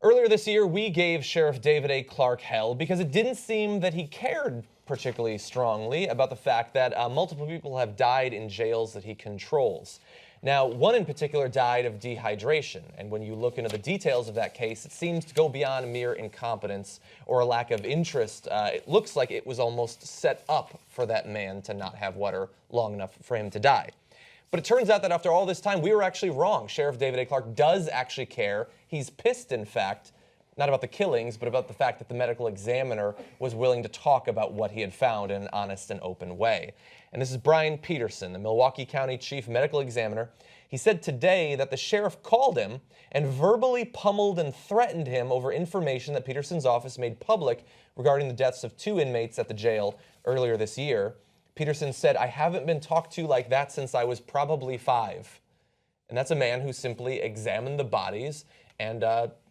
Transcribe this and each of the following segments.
Earlier this year, we gave Sheriff David A. Clarke hell because it didn't seem that he cared particularly strongly about the fact that multiple people have died in jails that he controls. Now, one in particular died of dehydration, and when you look into the details of that case, it seems to go beyond mere incompetence or a lack of interest. It looks like it was almost set up for that man to not have water long enough for him to die. But it turns out that after all this time, we were actually wrong. Sheriff David A. Clarke does actually care. He's pissed, in fact, not about the killings, but about the fact that the medical examiner was willing to talk about what he had found in an honest and open way. And this is Brian Peterson, the Milwaukee County Chief Medical Examiner. He said today that the sheriff called him and verbally pummeled and threatened him over information that Peterson's office made public regarding the deaths of 2 inmates at the jail earlier this year. Peterson said, "I haven't been talked to like that since I was probably 5. And that's a man who simply examined the bodies and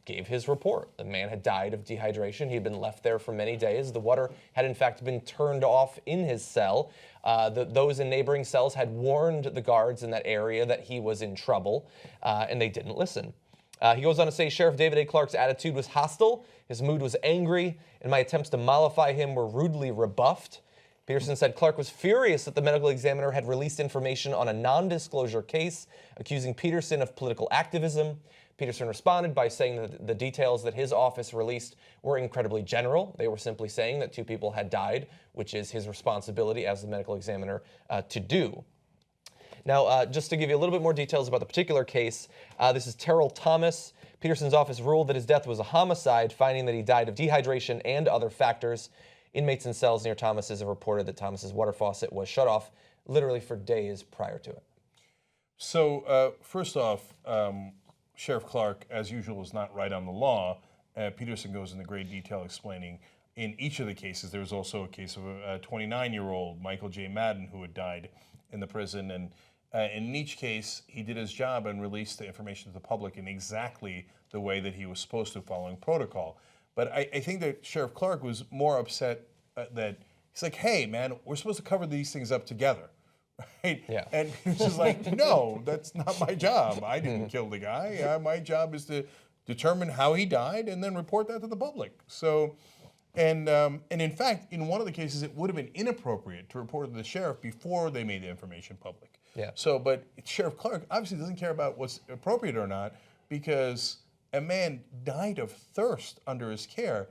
gave his report. The man had died of dehydration. He had been left there for many days. The water had in fact been turned off in his cell. Those in neighboring cells had warned the guards in that area that he was in trouble, and they didn't listen. He goes on to say, Sheriff David A. Clarke's attitude was hostile, his mood was angry, and my attempts to mollify him were rudely rebuffed. Peterson said Clarke was furious that the medical examiner had released information on a non-disclosure case accusing Peterson of political activism. Peterson responded by saying that the details that his office released were incredibly general. They were simply saying that 2 people had died, which is his responsibility as the medical examiner to do. Now, just to give you a little bit more details about the particular case, this is Terrell Thomas. Peterson's office ruled that his death was a homicide, finding that he died of dehydration and other factors. Inmates in cells near Thomas's have reported that Thomas's water faucet was shut off literally for days prior to it. So, first off, Sheriff Clarke, as usual, is not right on the law. Peterson goes into great detail explaining in each of the cases. There was also a case of a 29-year-old, Michael J. Madden, who had died in the prison. And in each case, he did his job and released the information to the public in exactly the way that he was supposed to, following protocol. But I think that Sheriff Clarke was more upset that he's like, hey, man, we're supposed to cover these things up together. Right? Yeah. And he was just like, no, that's not my job. I didn't kill the guy. My job is to determine how he died and then report that to the public. So, and in fact, in one of the cases, it would have been inappropriate to report to the sheriff before they made the information public. Yeah. So, but Sheriff Clarke obviously doesn't care about what's appropriate or not, because a man died of thirst under his care,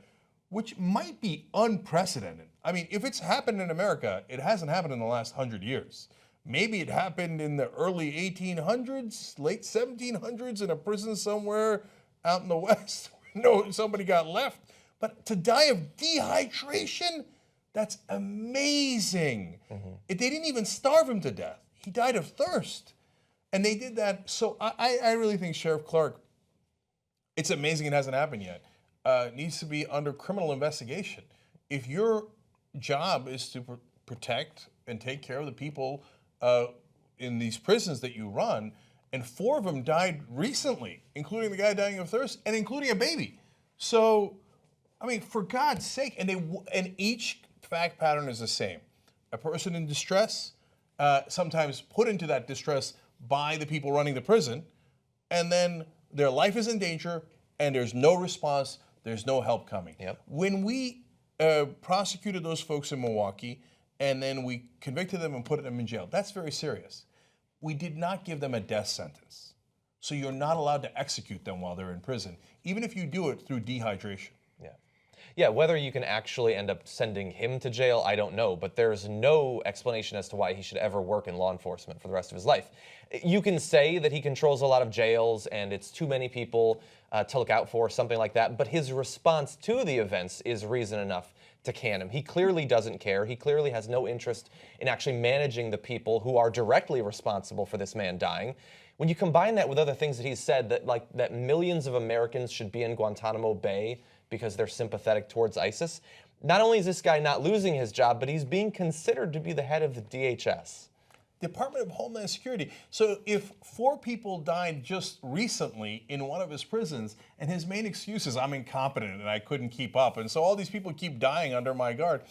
which might be unprecedented. I mean, if it's happened in America, it hasn't happened in the last 100 years. Maybe it happened in the early 1800s, late 1700s in a prison somewhere out in the West. No, somebody got left. But to die of dehydration, that's amazing. They didn't even starve him to death. He died of thirst. And they did that. So I really think Sheriff Clarke, it's amazing it hasn't happened yet, needs to be under criminal investigation. If your job is to protect and take care of the people in these prisons that you run, and 4 of them died recently, including the guy dying of thirst, and including a baby. So, I mean, for God's sake, and each fact pattern is the same. A person in distress, sometimes put into that distress by the people running the prison, and then their life is in danger, and there's no response, there's no help coming. Yep. When we prosecuted those folks in Milwaukee, and then we convicted them and put them in jail, that's very serious. We did not give them a death sentence. So you're not allowed to execute them while they're in prison, even if you do it through dehydration. Yeah, whether you can actually end up sending him to jail, I don't know, but there's no explanation as to why he should ever work in law enforcement for the rest of his life. You can say that he controls a lot of jails and it's too many people to look out for, something like that, but his response to the events is reason enough to can him. He clearly doesn't care. He clearly has no interest in actually managing the people who are directly responsible for this man dying. When you combine that with other things that he's said, that millions of Americans should be in Guantanamo Bay because they're sympathetic towards ISIS, not only is this guy not losing his job, but he's being considered to be the head of the DHS. Department of Homeland Security. So if 4 people died just recently in one of his prisons, and his main excuse is, I'm incompetent and I couldn't keep up, and so all these people keep dying under my guard,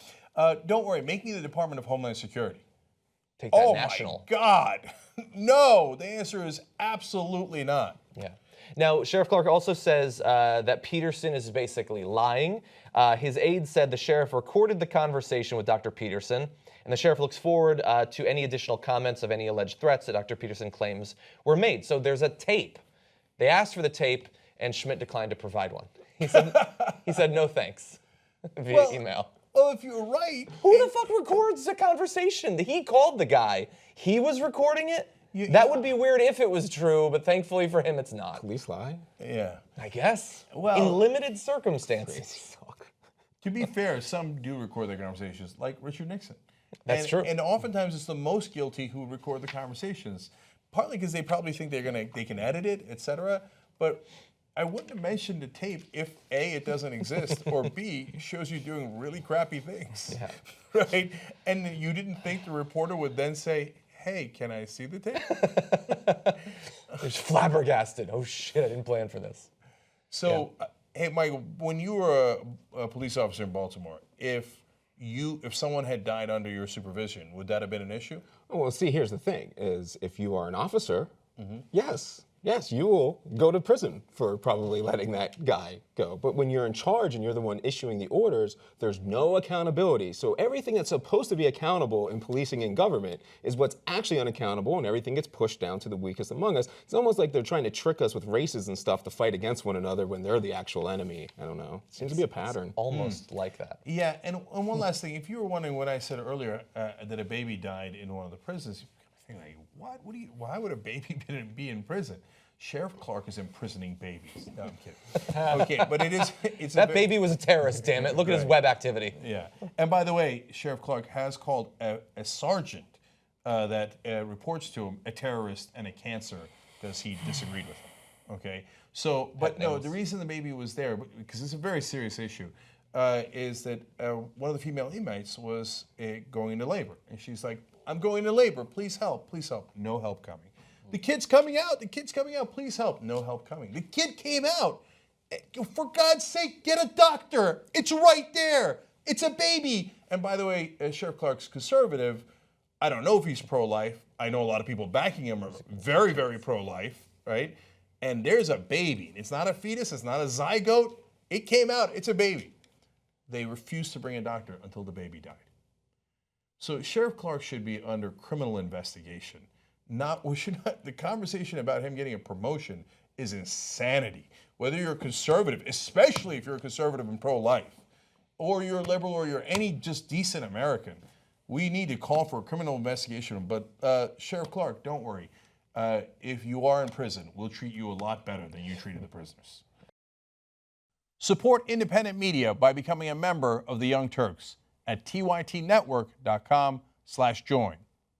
don't worry, make me the Department of Homeland Security. Take that national. Oh my God. No, the answer is absolutely not. Yeah. Now, Sheriff Clarke also says that Peterson is basically lying. His aide said the sheriff recorded the conversation with Dr. Peterson, and the sheriff looks forward to any additional comments of any alleged threats that Dr. Peterson claims were made. So there's a tape. They asked for the tape, and Schmidt declined to provide one. He said no thanks via email. Well, if you're right. Who the fuck records a conversation? He called the guy. He was recording it? That would be weird if it was true, but thankfully for him, it's not. Police lie? Yeah. I guess. Well, in limited circumstances. To be fair, some do record their conversations, like Richard Nixon. That's true. And oftentimes it's the most guilty who record the conversations, partly because they probably think they can edit it, etc. But I wouldn't have mentioned the tape if A, it doesn't exist, or B, it shows you doing really crappy things. Yeah. Right? And you didn't think the reporter would then say, hey, can I see the tape? They're just flabbergasted. Oh shit, I didn't plan for this. So, hey, Michael, when you were a police officer in Baltimore, if someone had died under your supervision, would that have been an issue? Well, see, here's the thing, is if you are an officer, yes, you will go to prison for probably letting that guy go. But when you're in charge and you're the one issuing the orders, there's no accountability. So everything that's supposed to be accountable in policing and government is what's actually unaccountable, and everything gets pushed down to the weakest among us. It's almost like they're trying to trick us with races and stuff to fight against one another when they're the actual enemy. I don't know. It seems to be a pattern. Almost like that. Yeah, and one last thing. If you were wondering what I said earlier, that a baby died in one of the prisons, you're thinking, like, why would a baby be in prison? Sheriff Clarke is imprisoning babies. No, I'm kidding. Okay, but it's that baby was a terrorist, damn it. Look at his web activity. Yeah. And by the way, Sheriff Clarke has called a sergeant that reports to him a terrorist and a cancer because he disagreed with him. Okay? So, but no, the reason the baby was there, because it's a very serious issue, is that one of the female inmates was going into labor. And she's like, I'm going into labor. Please help. Please help. No help coming. The kid's coming out. The kid's coming out. Please help. No help coming. The kid came out. For God's sake, get a doctor. It's right there. It's a baby. And by the way, Sheriff Clarke's conservative. I don't know if he's pro-life. I know a lot of people backing him are very, very pro-life, right? And there's a baby. It's not a fetus. It's not a zygote. It came out. It's a baby. They refused to bring a doctor until the baby died. So Sheriff Clarke should be under criminal investigation. The conversation about him getting a promotion is insanity. Whether you're a conservative, especially if you're a conservative and pro-life, or you're a liberal, or you're any just decent American, we need to call for a criminal investigation. But Sheriff Clarke, don't worry. If you are in prison, we'll treat you a lot better than you treated the prisoners. Support independent media by becoming a member of the Young Turks at tytnetwork.com/join.